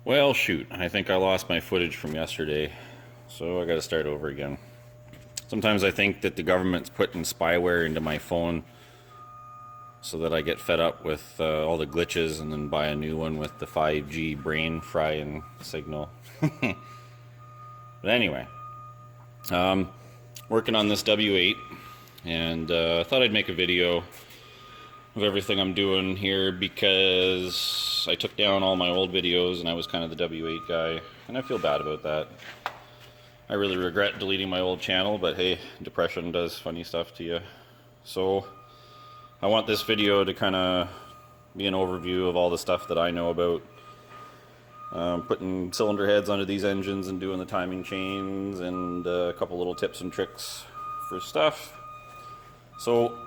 Well, shoot, I think I lost my footage from yesterday, so I gotta start over again. Sometimes I think that the government's putting spyware into my phone so that I get fed up with all the glitches and then buy a new one with the 5G brain frying signal. But anyway, working on this W8, and I thought I'd make a video of everything I'm doing here because I took down all my old videos and I was kind of the W8 guy, and I feel bad about that. I really regret deleting my old channel, but hey, depression does funny stuff to you. So I want this video to kind of be an overview of all the stuff that I know about putting cylinder heads onto these engines and doing the timing chains, and a couple little tips and tricks for stuff. So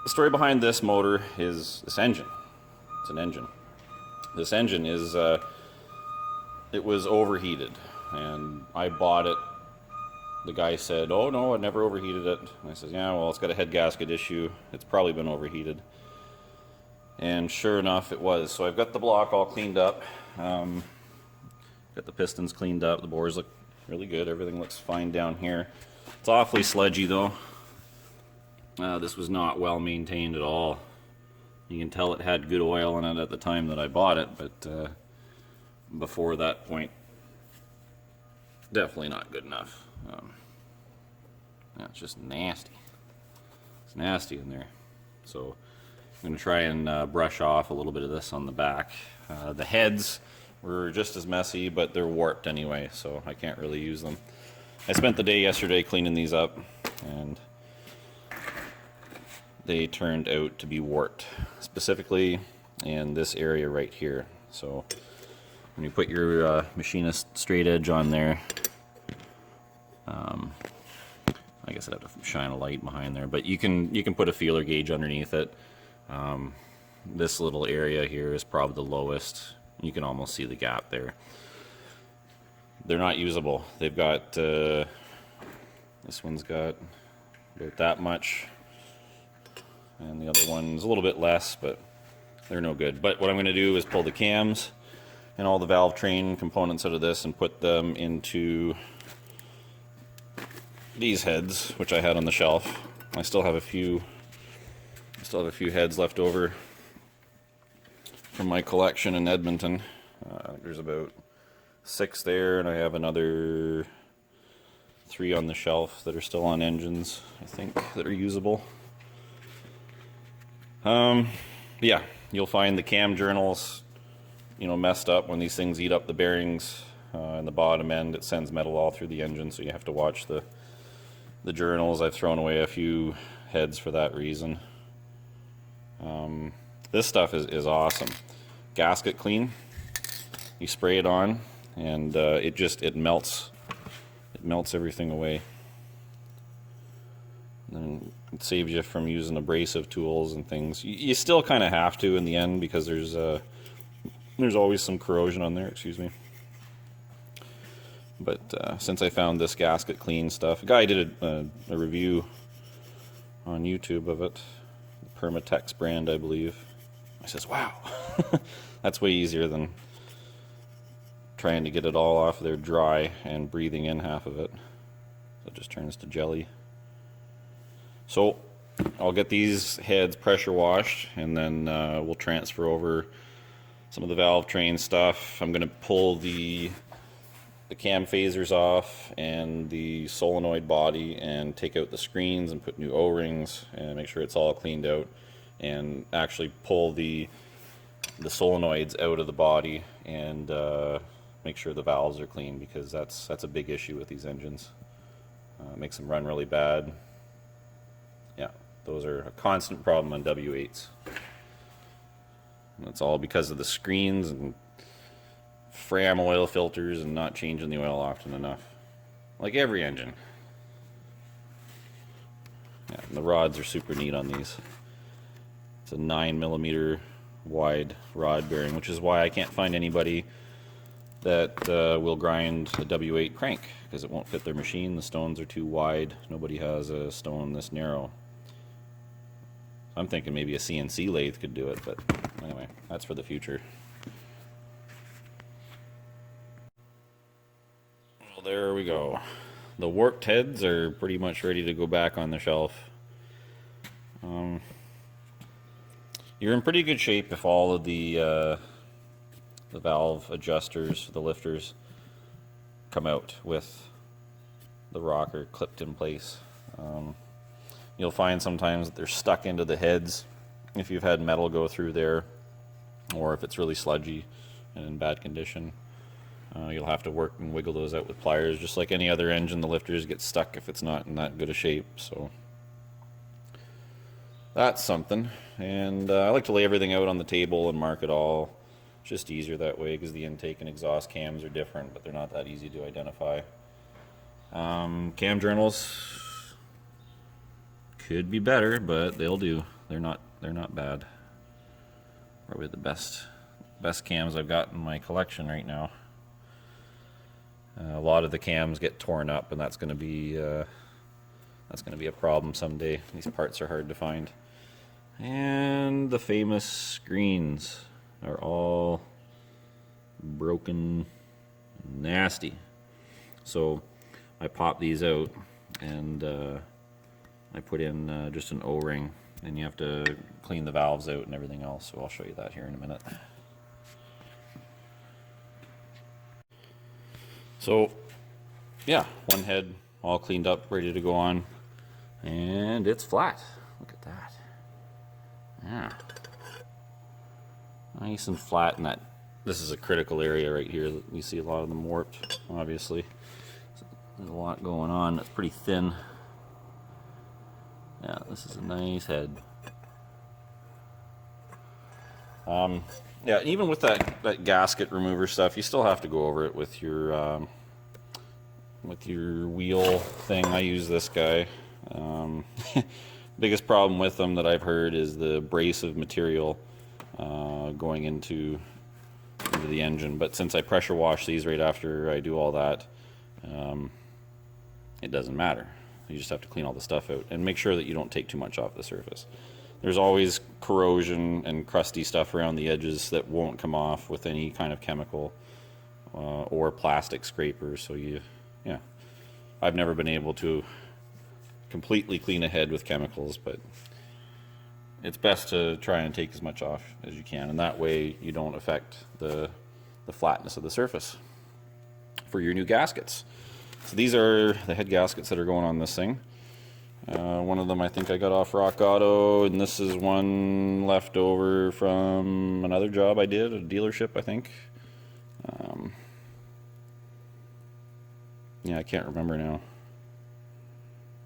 the story behind this motor is this engine. It's an engine. This engine is, it was overheated, and I bought it. The guy said, "Oh no, I never overheated it." And I said, "Yeah, well, it's got a head gasket issue. It's probably been overheated." And sure enough, it was. So I've got the block all cleaned up. Got the pistons cleaned up. The bores look really good. Everything looks fine down here. It's awfully sludgy though. This was not well maintained at all. You can tell it had good oil in it at the time that I bought it, but before that point, definitely not good enough. Yeah, it's just nasty. It's nasty in there. So I'm going to try and brush off a little bit of this on the back. The heads were just as messy, but they're warped anyway, so I can't really use them. I spent the day yesterday cleaning these up, and they turned out to be warped, specifically in this area right here. So when you put your machinist straight edge on there, I guess I'd have to shine a light behind there, but you can put a feeler gauge underneath it. This little area here is probably the lowest. You can almost see the gap there. They're not usable. They've got this one's got about that much, and the other one's a little bit less, but they're no good. But what I'm going to do is pull the cams and all the valve train components out of this and put them into these heads, which I had on the shelf. I still have a few heads left over from my collection in Edmonton. There's about 6 there, and I have another 3 on the shelf that are still on engines, I think, that are usable. Yeah, you'll find the cam journals, messed up when these things eat up the bearings in the bottom end. It sends metal all through the engine, so you have to watch the journals. I've thrown away a few heads for that reason. This stuff is awesome. Gasket clean. You spray it on, and it melts. It melts everything away. And it saves you from using abrasive tools and things. You still kind of have to in the end, because there's always some corrosion on there. Excuse me. But since I found this gasket clean stuff, a guy did a review on YouTube of it, the Permatex brand, I believe. I says, wow, that's way easier than trying to get it all off there dry and breathing in half of it. So it just turns to jelly. So I'll get these heads pressure washed, and then we'll transfer over some of the valve train stuff. I'm going to pull the cam phasers off and the solenoid body and take out the screens and put new O-rings and make sure it's all cleaned out, and actually pull the solenoids out of the body and make sure the valves are clean, because that's a big issue with these engines. It makes them run really bad. Yeah, those are a constant problem on W8s. And it's all because of the screens and Fram oil filters and not changing the oil often enough. Like every engine. Yeah, and the rods are super neat on these. It's a 9mm wide rod bearing, which is why I can't find anybody that will grind a W8 crank, because it won't fit their machine. The stones are too wide. Nobody has a stone this narrow. I'm thinking maybe a CNC lathe could do it, but anyway, that's for the future. there we go. The warped heads are pretty much ready to go back on the shelf. You're in pretty good shape if all of the valve adjusters, the lifters, come out with the rocker clipped in place. You'll find sometimes that they're stuck into the heads if you've had metal go through there, or if it's really sludgy and in bad condition. You'll have to work and wiggle those out with pliers. Just like any other engine, the lifters get stuck if it's not in that good a shape. So that's something. And I like to lay everything out on the table and mark it all. It's just easier that way because the intake and exhaust cams are different, but they're not that easy to identify. Cam journals could be better, but they'll do. They're not bad. Probably the best cams I've got in my collection right now. A lot of the cams get torn up, and that's going to be a problem someday. These parts are hard to find. And the famous screens are all broken, nasty. So I pop these out, and I put in just an O-ring, and you have to clean the valves out and everything else. So I'll show you that here in a minute. So, yeah, one head all cleaned up, ready to go on, and it's flat. Look at that. Yeah. Nice and flat, and this is a critical area right here. You see a lot of them warped, obviously. There's a lot going on. It's pretty thin. Yeah, this is a nice head. Yeah, even with that gasket remover stuff, you still have to go over it with your wheel thing. I use this guy. Biggest problem with them that I've heard is the abrasive material going into the engine. But since I pressure wash these right after I do all that, it doesn't matter. You just have to clean all the stuff out and make sure that you don't take too much off the surface. There's always corrosion and crusty stuff around the edges that won't come off with any kind of chemical or plastic scraper. So yeah, I've never been able to completely clean a head with chemicals, but it's best to try and take as much off as you can, and that way you don't affect the flatness of the surface for your new gaskets. So these are the head gaskets that are going on this thing. One of them I think I got off Rock Auto, and this is one left over from another job I did, a dealership, I think. Yeah, I can't remember now.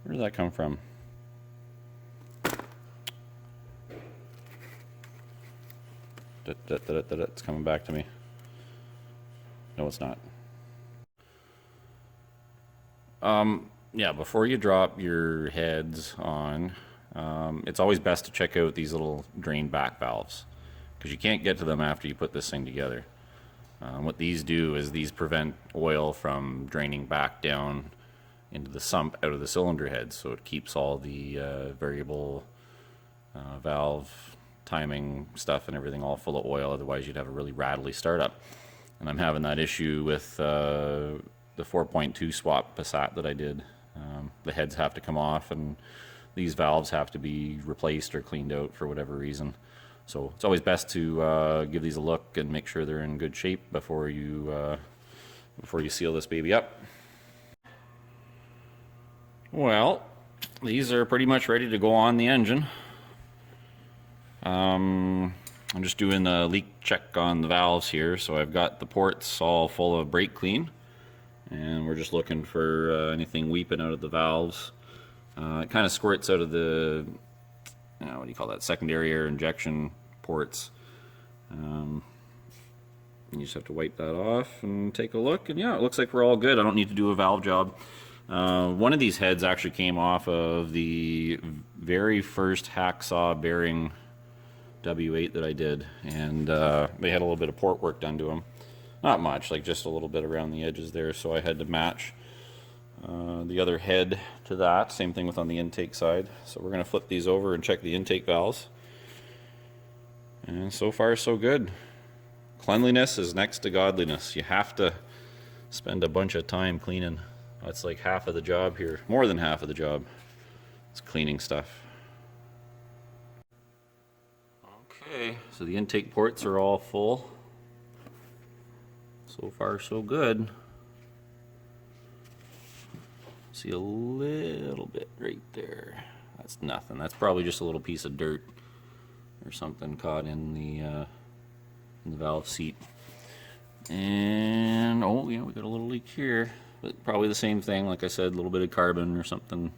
Where did that come from? It's coming back to me. No, it's not. Yeah, before you drop your heads on, it's always best to check out these little drain back valves, because you can't get to them after you put this thing together. What these do is these prevent oil from draining back down into the sump out of the cylinder head, so it keeps all the variable valve timing stuff and everything all full of oil. Otherwise you'd have a really rattly startup. And I'm having that issue with the 4.2 swap Passat that I did. The heads have to come off, and these valves have to be replaced or cleaned out for whatever reason. So it's always best to give these a look and make sure they're in good shape before you seal this baby up. Well, these are pretty much ready to go on the engine. I'm just doing a leak check on the valves here, so I've got the ports all full of brake clean, and we're just looking for anything weeping out of the valves. It kind of squirts out of the, what do you call that, secondary air injection ports. You just have to wipe that off and take a look, and yeah, it looks like we're all good. I don't need to do a valve job. One of these heads actually came off of the very first hacksaw bearing W8 that I did, and they had a little bit of port work done to them. Not much, like just a little bit around the edges there, so I had to match the other head to that. Same thing with on the intake side. So we're going to flip these over and check the intake valves. And so far so good. Cleanliness is next to godliness. You have to spend a bunch of time cleaning. That's like half of the job here, more than half of the job. It's cleaning stuff. Okay, so the intake ports are all full. So far so good. See a little bit right there. That's nothing. That's probably just a little piece of dirt or something caught in the valve seat. And oh yeah, we got a little leak here, but probably the same thing. Like I said, a little bit of carbon or something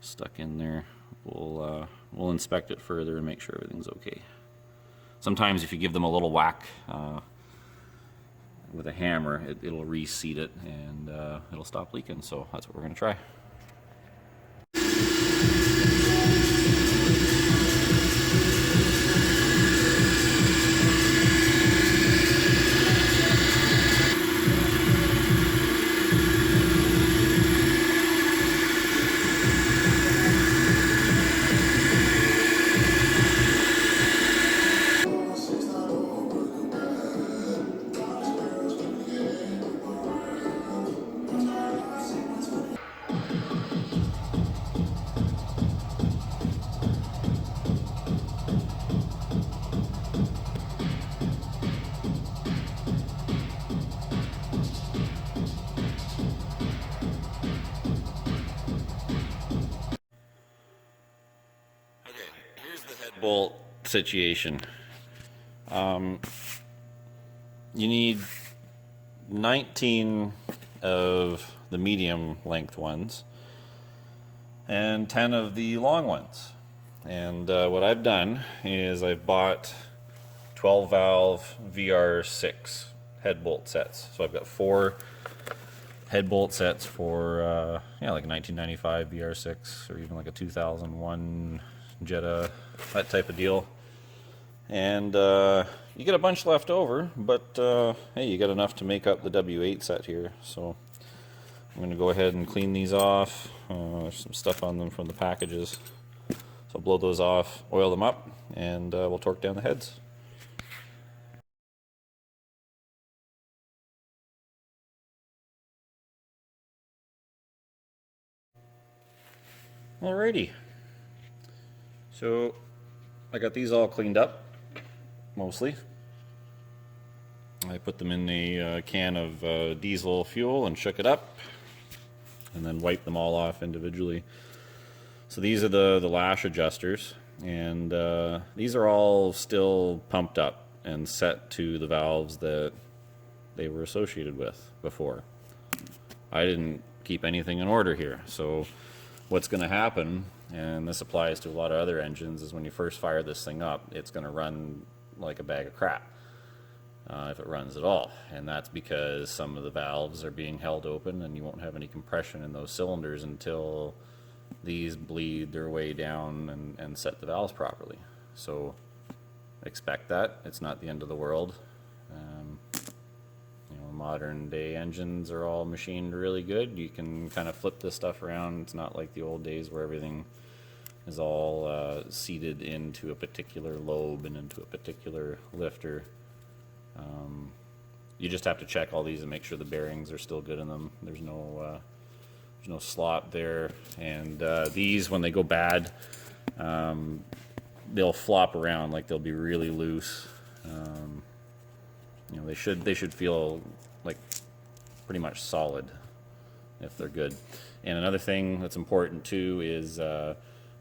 stuck in there. We'll inspect it further and make sure everything's okay. Sometimes if you give them a little whack with a hammer, it'll reseat it and it'll stop leaking. So that's what we're going to try. Bolt situation. You need 19 of the medium length ones and 10 of the long ones. And what I've done is I've bought 12 valve VR6 head bolt sets. So I've got 4 head bolt sets for yeah, like a 1995 VR6 or even like a 2001 Jetta, that type of deal. And you get a bunch left over, but hey, you got enough to make up the W8 set here. So I'm going to go ahead and clean these off. There's some stuff on them from the packages. So I'll blow those off, oil them up, and we'll torque down the heads. Alrighty. So I got these all cleaned up, mostly. I put them in a can of diesel fuel and shook it up, and then wiped them all off individually. So these are the lash adjusters, and these are all still pumped up and set to the valves that they were associated with before. I didn't keep anything in order here, so what's going to happen, and this applies to a lot of other engines, is when you first fire this thing up, it's going to run like a bag of crap, if it runs at all. And that's because some of the valves are being held open and you won't have any compression in those cylinders until these bleed their way down and set the valves properly. So expect that. It's not the end of the world. You know, modern day engines are all machined really good. You can kind of flip this stuff around. It's not like the old days where everything is all seated into a particular lobe and into a particular lifter. You just have to check all these and make sure the bearings are still good in them. There's no slop there. And these, when they go bad, they'll flop around, like they'll be really loose. You know, they should feel like pretty much solid if they're good. And another thing that's important too is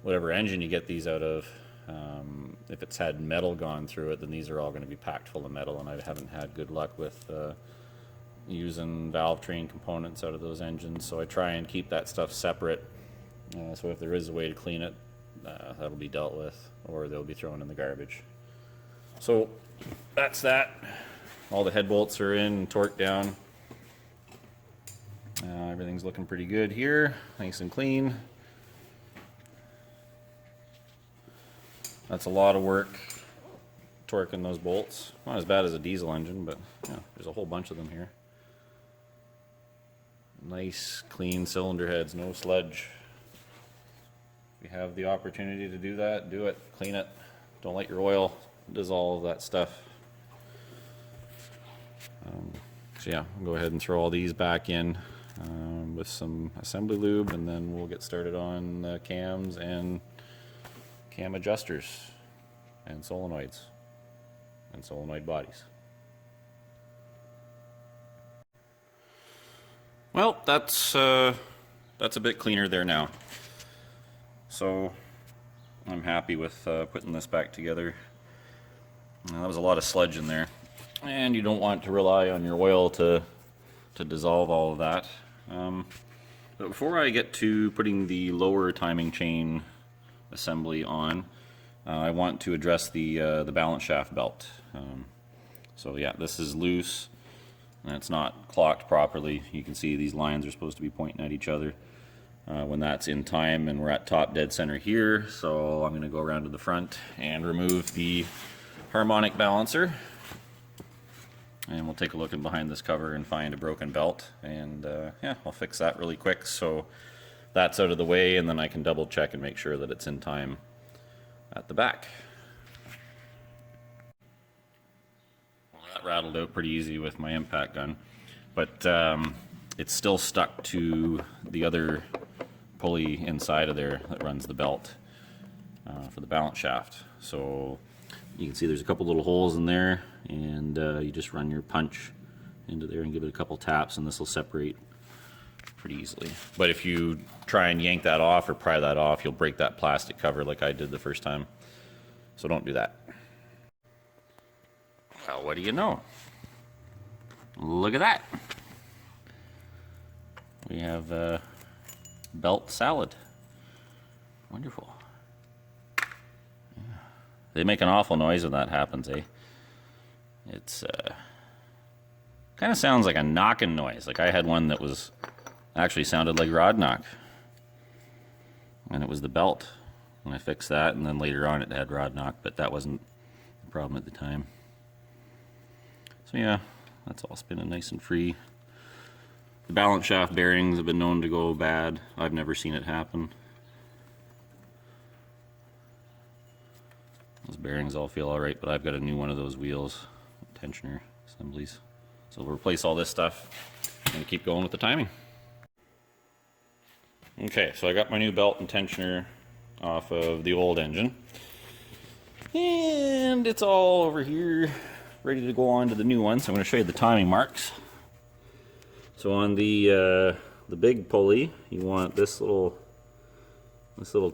whatever engine you get these out of, if it's had metal gone through it, then these are all going to be packed full of metal, and I haven't had good luck with using valve train components out of those engines, so I try and keep that stuff separate. So if there is a way to clean it, that'll be dealt with, or they'll be thrown in the garbage. So that's that. All the head bolts are in and torqued down. Everything's looking pretty good here, nice and clean. That's a lot of work torquing those bolts. Not as bad as a diesel engine, but yeah, there's a whole bunch of them here. Nice clean cylinder heads, no sludge. If you have the opportunity to do that, do it. Clean it. Don't let your oil dissolve that stuff. So yeah, I'll go ahead and throw all these back in with some assembly lube, and then we'll get started on the cams and cam adjusters and solenoids and solenoid bodies. Well, that's a bit cleaner there now. So I'm happy with putting this back together. Now, that was a lot of sludge in there, and you don't want to rely on your oil to dissolve all of that. But before I get to putting the lower timing chain assembly on, I want to address the balance shaft belt. So yeah, this is loose and it's not clocked properly. You can see these lines are supposed to be pointing at each other when that's in time, and we're at top dead center here. So I'm going to go around to the front and remove the harmonic balancer, and we'll take a look in behind this cover and find a broken belt, and yeah, I'll fix that really quick so that's out of the way, and then I can double check and make sure that it's in time at the back. Well, that rattled out pretty easy with my impact gun, but it's still stuck to the other pulley inside of there that runs the belt for the balance shaft. So you can see there's a couple little holes in there, and you just run your punch into there and give it a couple taps, and this will separate pretty easily. But if you try and yank that off or pry that off, you'll break that plastic cover like I did the first time. So don't do that. Well, what do you know? Look at that. We have belt salad. Wonderful. They make an awful noise when that happens, eh? It's kind of sounds like a knocking noise. Like I had one that was actually sounded like rod knock, and it was the belt. And I fixed that, and then later on it had rod knock, but that wasn't the problem at the time. So yeah, that's all spinning nice and free. The balance shaft bearings have been known to go bad. I've never seen it happen. Those bearings all feel alright, but I've got a new one of those wheels, tensioner assemblies. So we'll replace all this stuff and keep going with the timing. Okay, so I got my new belt and tensioner off of the old engine, and it's all over here ready to go on to the new one. So I'm going to show you the timing marks. So on the big pulley, you want this little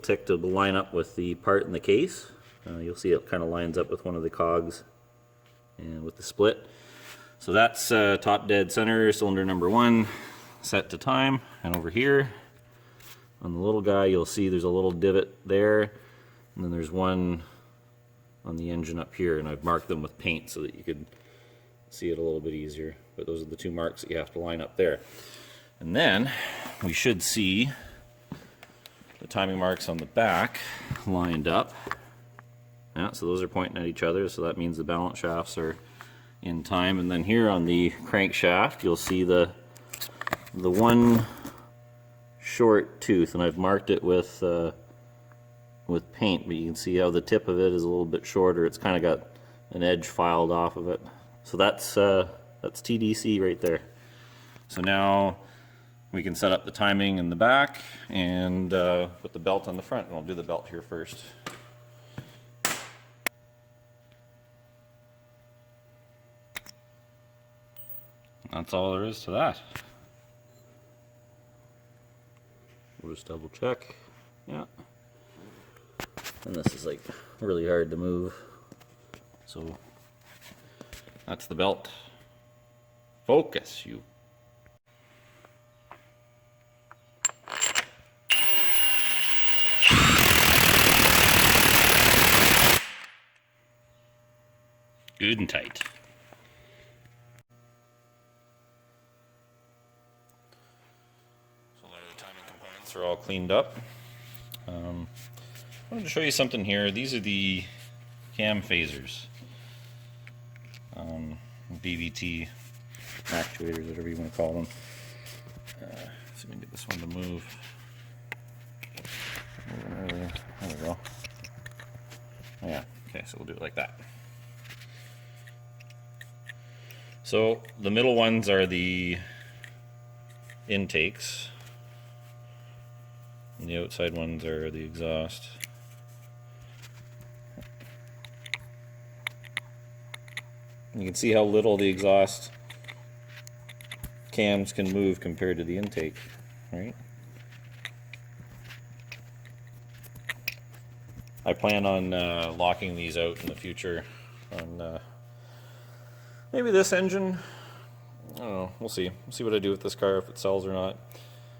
tick to line up with the part in the case. You'll see it kind of lines up with one of the cogs and with the split. So that's top dead center, cylinder number 1, set to time. And over here on the little guy, you'll see there's a little divot there, and then there's one on the engine up here, and I've marked them with paint so that you could see it a little bit easier. But those are the 2 marks that you have to line up there. And then we should see the timing marks on the back lined up. Yeah, so those are pointing at each other, so that means the balance shafts are in time. And then here on the crankshaft, you'll see the one short tooth, and I've marked it with paint, but you can see how the tip of it is a little bit shorter. It's kind of got an edge filed off of it. So that's TDC right there. So now we can set up the timing in the back and put the belt on the front, and I'll do the belt here first. That's all there is to that. We'll just double check. Yeah. And this is like really hard to move. So that's the belt. Focus, you. Good and tight. Are all cleaned up. I wanted to show you something here. These are the cam phasers, BVT actuators, whatever you want to call them. See if we can get this one to move. There we go. Yeah, okay, so we'll do it like that. So the middle ones are the intakes, and the outside ones are the exhaust. You can see how little the exhaust cams can move compared to the intake, right? I plan on locking these out in the future on maybe this engine. I don't know, we'll see. We'll see what I do with this car, if it sells or not.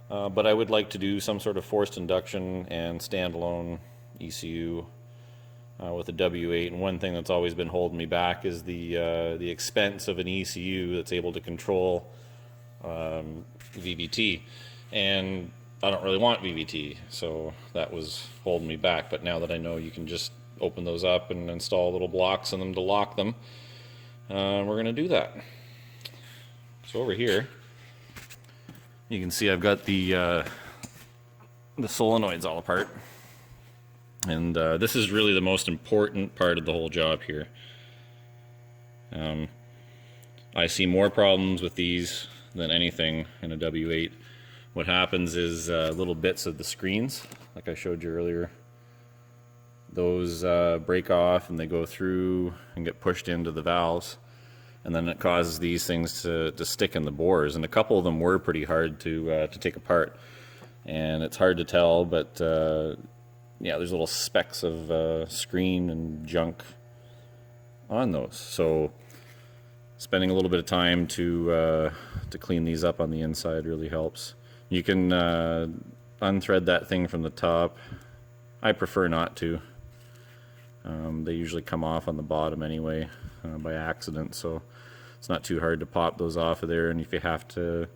But I would like to do some sort of forced induction and standalone ECU with a W8. And one thing that's always been holding me back is the expense of an ECU that's able to control VVT. And I don't really want VVT, so that was holding me back. But now that I know you can just open those up and install little blocks in them to lock them, we're going to do that. So over here, you can see I've got the solenoids all apart. And this is really the most important part of the whole job here. I see more problems with these than anything in a W8. What happens is little bits of the screens, like I showed you earlier, those break off and they go through and get pushed into the valves, and then it causes these things to stick in the bores. And a couple of them were pretty hard to take apart, and it's hard to tell, but yeah, there's little specks of screen and junk on those. So spending a little bit of time to clean these up on the inside really helps. You can unthread that thing from the top. I prefer not to. They usually come off on the bottom anyway by accident, so it's not too hard to pop those off of there. And if you have to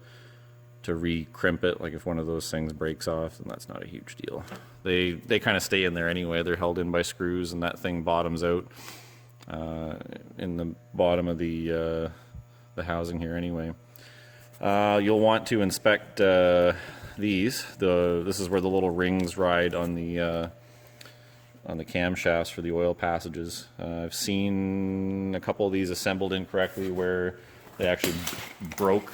re-crimp it, like if one of those things breaks off, then that's not a huge deal. They kind of stay in there anyway. They're held in by screws, and that thing bottoms out in the bottom of the housing here anyway. You'll want to inspect these. This is where the little rings ride on the camshafts for the oil passages. I've seen a couple of these assembled incorrectly where they actually broke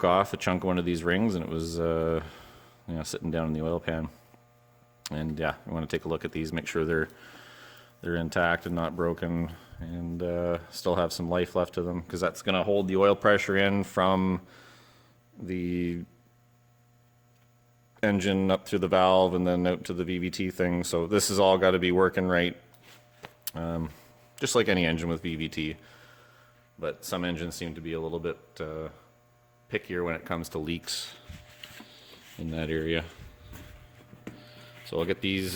off a chunk of one of these rings, and it was sitting down in the oil pan. And yeah, you want to take a look at these, make sure they're intact and not broken, and still have some life left to them, because that's going to hold the oil pressure in from the engine up through the valve and then out to the VVT thing. So this has all got to be working right, just like any engine with VVT. But some engines seem to be a little bit pickier when it comes to leaks in that area. So I'll get these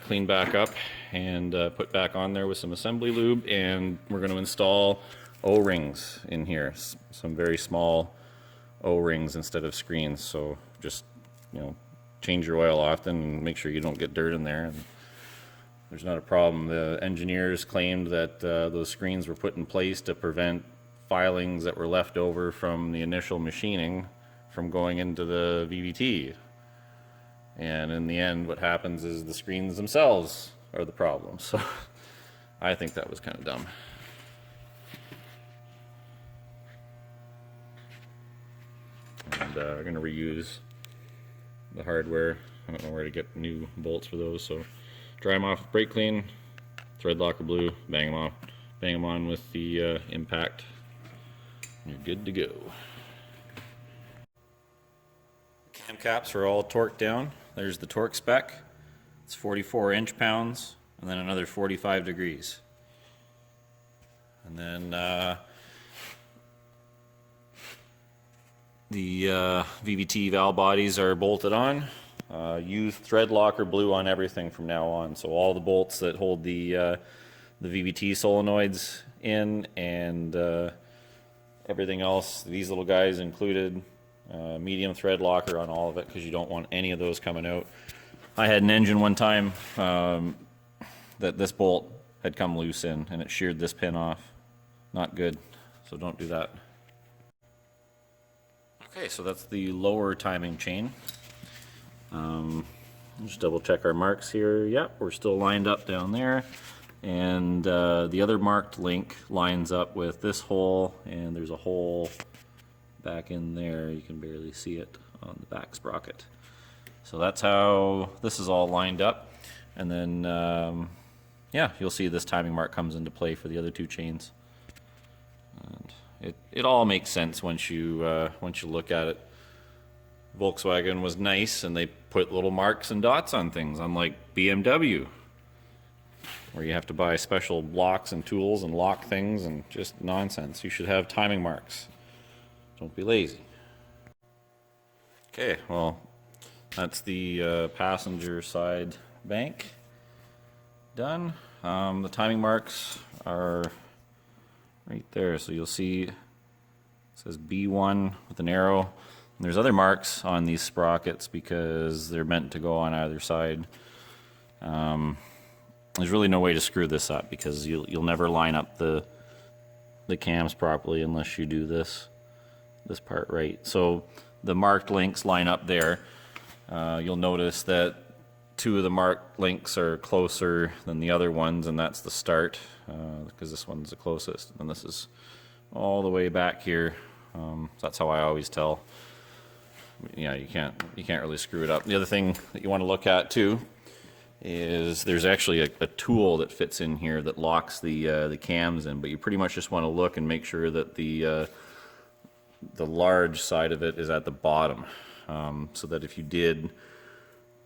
cleaned back up and put back on there with some assembly lube, and we're going to install O-rings in here, some very small O-rings instead of screens. So just, change your oil often and make sure you don't get dirt in there, and there's not a problem. The engineers claimed that those screens were put in place to prevent filings that were left over from the initial machining from going into the VVT. And in the end, what happens is the screens themselves are the problem. So I think that was kind of dumb. And we're going to reuse the hardware. I don't know where to get new bolts for those, so dry them off with brake clean, thread locker blue, bang them on with the impact, and you're good to go. Cam caps are all torqued down. There's the torque spec. It's 44 inch-pounds, and then another 45 degrees. And then the VVT valve bodies are bolted on. Use thread locker blue on everything from now on. So all the bolts that hold the VVT solenoids in, and everything else, these little guys included, medium thread locker on all of it, because you don't want any of those coming out. I had an engine one time that this bolt had come loose in, and it sheared this pin off. Not good, so don't do that. Okay, so that's the lower timing chain. Just double check our marks here. Yep, we're still lined up down there. And the other marked link lines up with this hole, and there's a hole back in there. You can barely see it on the back sprocket. So that's how this is all lined up. And then, yeah, you'll see this timing mark comes into play for the other two chains. And it all makes sense once you look at it. Volkswagen was nice, and they put little marks and dots on things, unlike BMW, where you have to buy special blocks and tools and lock things, and just nonsense. You should have timing marks. Don't be lazy. Okay, well, that's the passenger side bank done. The timing marks are right there, so you'll see it says B1 with an arrow. And there's other marks on these sprockets because they're meant to go on either side. There's really no way to screw this up because you'll never line up the cams properly unless you do this part right. So the marked links line up there. You'll notice that two of the marked links are closer than the other ones, and that's the start because this one's the closest, and this is all the way back here. So that's how I always tell. Yeah, you can't really screw it up. The other thing that you want to look at too is there's actually a tool that fits in here that locks the cams in, but you pretty much just want to look and make sure that the large side of it is at the bottom, so that if you did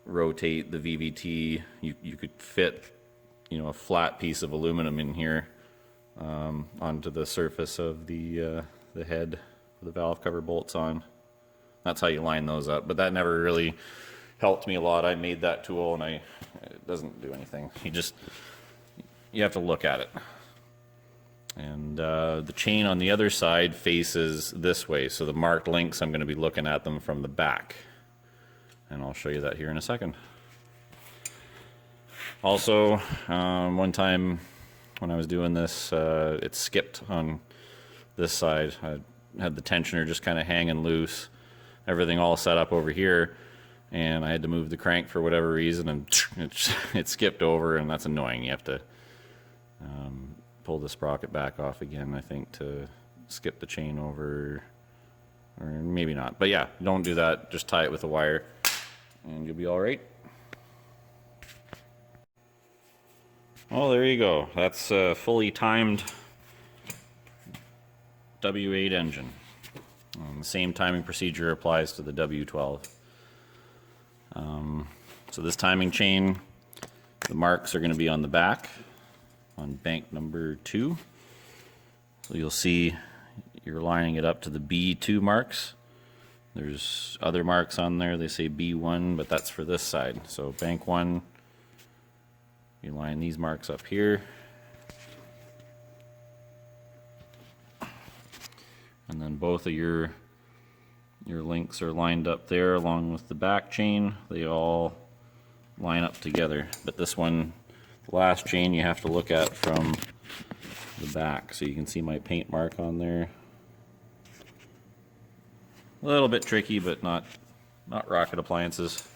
rotate the VVT, you could fit, a flat piece of aluminum in here onto the surface of the head with the valve cover bolts on. That's how you line those up, but that never really helped me a lot. I made that tool, and it doesn't do anything. You have to look at it. And the chain on the other side faces this way, so the marked links, I'm going to be looking at them from the back. And I'll show you that here in a second. Also, one time when I was doing this, it skipped on this side. I had the tensioner just kind of hanging loose, everything all set up over here, and I had to move the crank for whatever reason, and it skipped over, and that's annoying. You have to pull the sprocket back off again, I think, to skip the chain over, or maybe not. But yeah, don't do that. Just tie it with a wire, and you'll be all right. Well, there you go. That's a fully timed W8 engine. The same timing procedure applies to the W12. So this timing chain, the marks are going to be on the back, on bank number 2. So you'll see you're lining it up to the B2 marks. There's other marks on there, they say B1, but that's for this side. So bank 1, you line these marks up here. And then both of your links are lined up there along with the back chain. They all line up together. But this one, the last chain, you have to look at from the back. So you can see my paint mark on there. A little bit tricky, but not rocket appliances.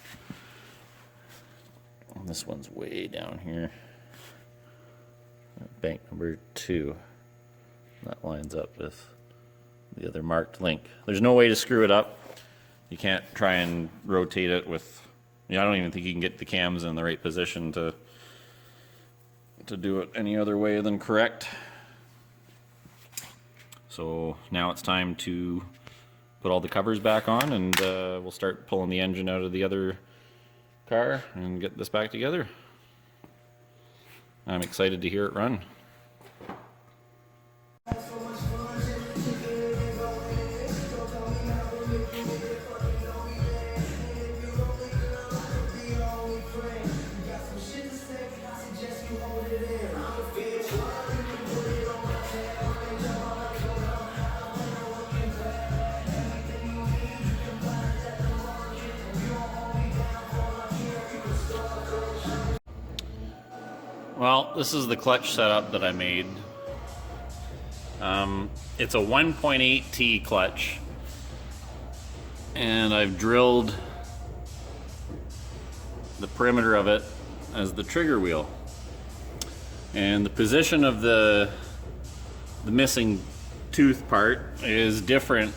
And this one's way down here. Bank number 2. That lines up with the other marked link. There's no way to screw it up. You can't try and rotate it with, I don't even think you can get the cams in the right position to do it any other way than correct. So now it's time to put all the covers back on, and we'll start pulling the engine out of the other car and get this back together. I'm excited to hear it run. Well, this is the clutch setup that I made. It's a 1.8T clutch, and I've drilled the perimeter of it as the trigger wheel. And the position of the missing tooth part is different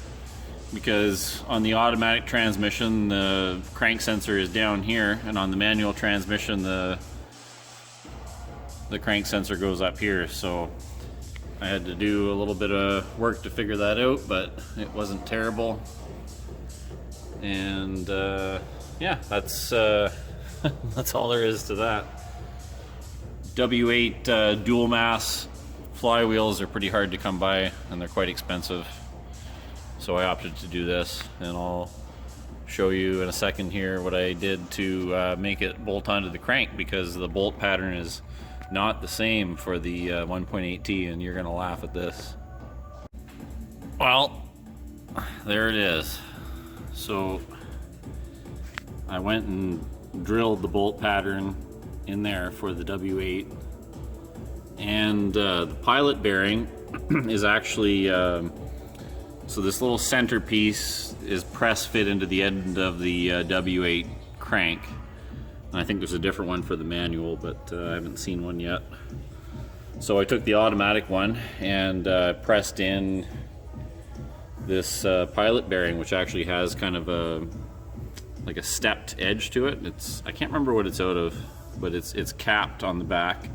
because on the automatic transmission the crank sensor is down here, and on the manual transmission the crank sensor goes up here. So I had to do a little bit of work to figure that out, but it wasn't terrible. And yeah, that's that's all there is to that. W8 dual mass flywheels are pretty hard to come by, and they're quite expensive. So I opted to do this, and I'll show you in a second here what I did to make it bolt onto the crank, because the bolt pattern is not the same for the 1.8T, and you're gonna laugh at this. Well, there it is. So I went and drilled the bolt pattern in there for the W8, and the pilot bearing is actually so this little centerpiece is press fit into the end of the W8 crank, and I think there's a different one for the manual, but I haven't seen one yet. So I took the automatic one and pressed in this pilot bearing, which actually has kind of a like a stepped edge to it. I can't remember what it's out of, but it's capped on the back,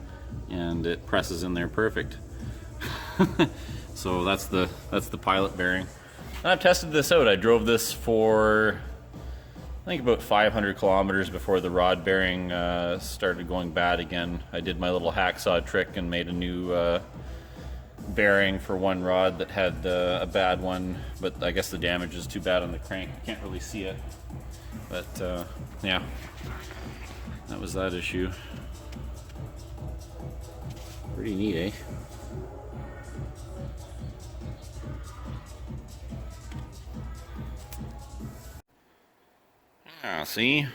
and it presses in there perfect. So that's the pilot bearing. And I've tested this out. I drove this for I think about 500 kilometers before the rod bearing started going bad again. I did my little hacksaw trick and made a new bearing for one rod that had a bad one, but I guess the damage is too bad on the crank. You can't really see it, but yeah, that was that issue. Pretty neat, eh? Ah, see?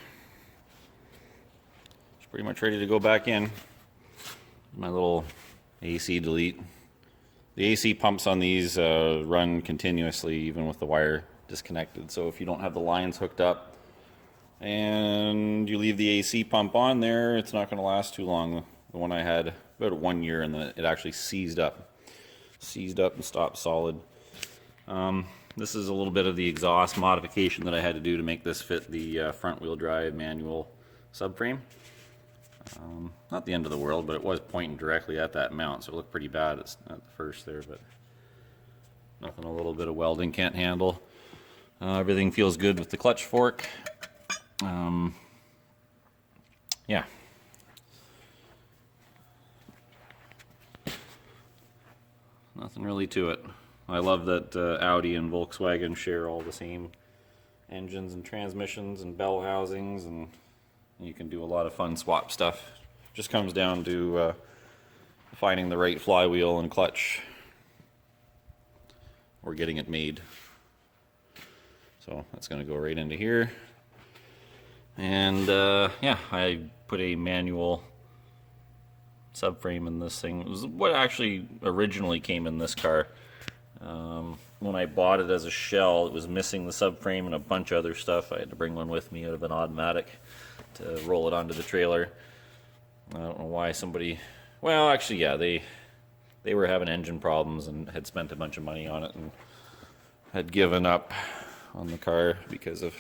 It's pretty much ready to go back in. My little AC delete. The AC pumps on these run continuously even with the wire disconnected. So if you don't have the lines hooked up and you leave the AC pump on there, it's not going to last too long. The one I had about 1 year, and then it actually seized up and stopped solid. This is a little bit of the exhaust modification that I had to do to make this fit the front wheel drive manual subframe. Not the end of the world, but it was pointing directly at that mount, so it looked pretty bad at the first there, but nothing a little bit of welding can't handle. Everything feels good with the clutch fork. Yeah. Nothing really to it. I love that Audi and Volkswagen share all the same engines and transmissions and bell housings, and you can do a lot of fun swap stuff. Just comes down to finding the right flywheel and clutch, or getting it made. So that's going to go right into here. And yeah, I put a manual subframe in this thing. It was what actually originally came in this car. When I bought it as a shell, it was missing the subframe and a bunch of other stuff. I had to bring one with me out of an automatic to roll it onto the trailer. I don't know why somebody... Well, actually, yeah, they were having engine problems and had spent a bunch of money on it and had given up on the car because of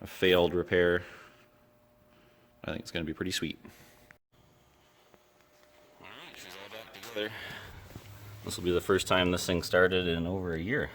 a failed repair. I think it's going to be pretty sweet. Alright, she's all back together. This will be the first time this thing started in over a year.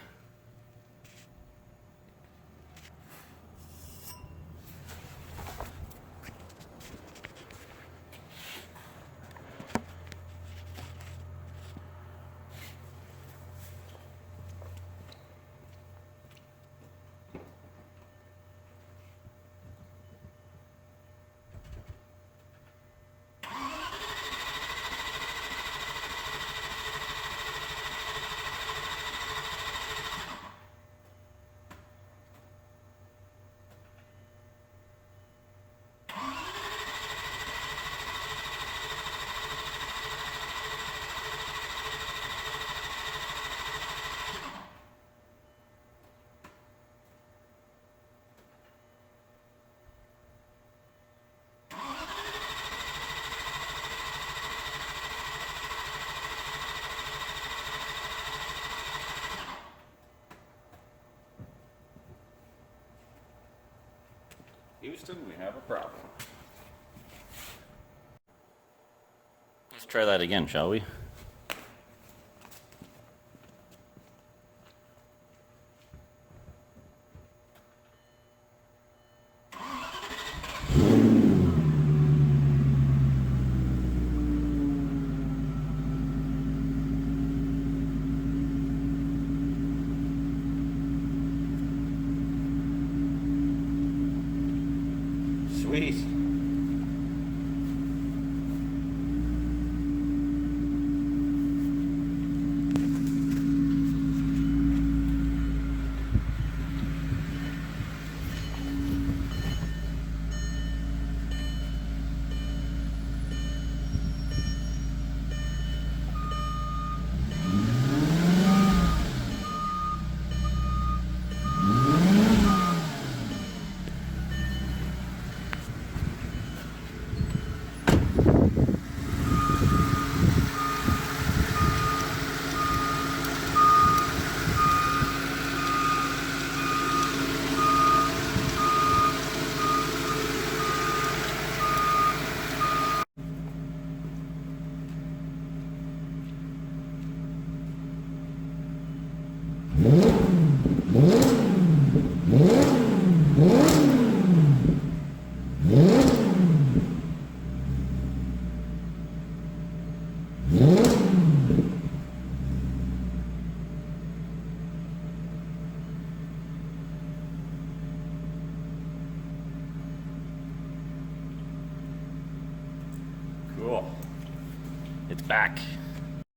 Houston, we have a problem. Let's try that again, shall we? Sweet. Cool. It's back.